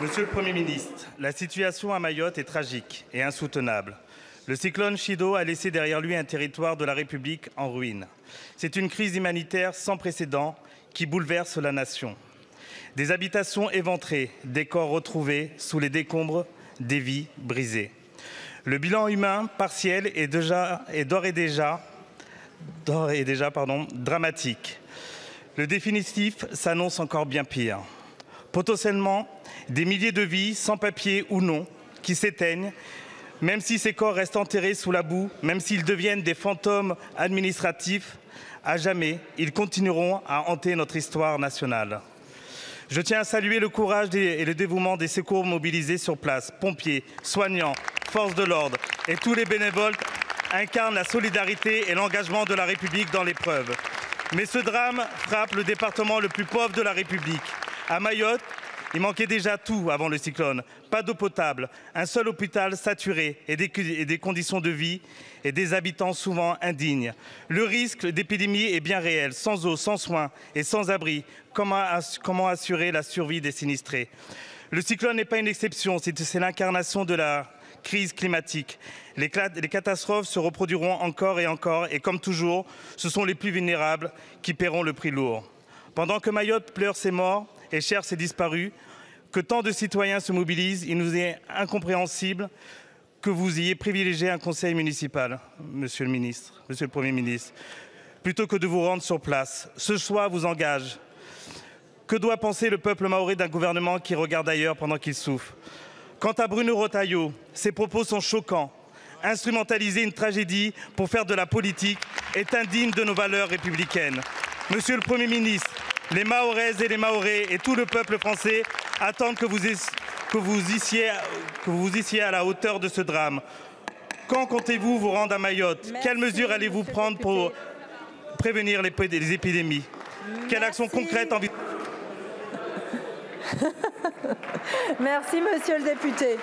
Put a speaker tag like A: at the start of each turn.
A: Monsieur le Premier ministre, la situation à Mayotte est tragique et insoutenable. Le cyclone Chido a laissé derrière lui un territoire de la République en ruine. C'est une crise humanitaire sans précédent qui bouleverse la nation. Des habitations éventrées, des corps retrouvés sous les décombres, des vies brisées. Le bilan humain partiel est d'ores et déjà dramatique. Le définitif s'annonce encore bien pire. Potentiellement, des milliers de vies, sans papier ou non, qui s'éteignent, même si ces corps restent enterrés sous la boue, même s'ils deviennent des fantômes administratifs, à jamais, ils continueront à hanter notre histoire nationale. Je tiens à saluer le courage et le dévouement des secours mobilisés sur place. Pompiers, soignants, forces de l'ordre et tous les bénévoles incarnent la solidarité et l'engagement de la République dans l'épreuve. Mais ce drame frappe le département le plus pauvre de la République. À Mayotte, il manquait déjà tout avant le cyclone. Pas d'eau potable, un seul hôpital saturé et des conditions de vie et des habitants souvent indignes. Le risque d'épidémie est bien réel. Sans eau, sans soins et sans abri, comment assurer la survie des sinistrés? Le cyclone n'est pas une exception, c'est l'incarnation de la crise climatique. Les catastrophes se reproduiront encore, et comme toujours, ce sont les plus vulnérables qui paieront le prix lourd. Pendant que Mayotte pleure ses morts et cherche ses disparus, que tant de citoyens se mobilisent, il nous est incompréhensible que vous ayez privilégié un conseil municipal, Monsieur le Premier ministre, plutôt que de vous rendre sur place. Ce choix vous engage. Que doit penser le peuple mahorais d'un gouvernement qui regarde ailleurs pendant qu'il souffre? Quant à Bruno Retailleau, ses propos sont choquants. Instrumentaliser une tragédie pour faire de la politique est indigne de nos valeurs républicaines. Monsieur le Premier ministre, les Mahoraises et les Mahorais et tout le peuple français attendent que vous issiez à la hauteur de ce drame. Quand comptez-vous vous rendre à Mayotte?
B: Merci.
A: Quelles mesures allez-vous prendre pour prévenir les épidémies? Quelle action concrète envisagez-vous?
B: Merci, monsieur le député.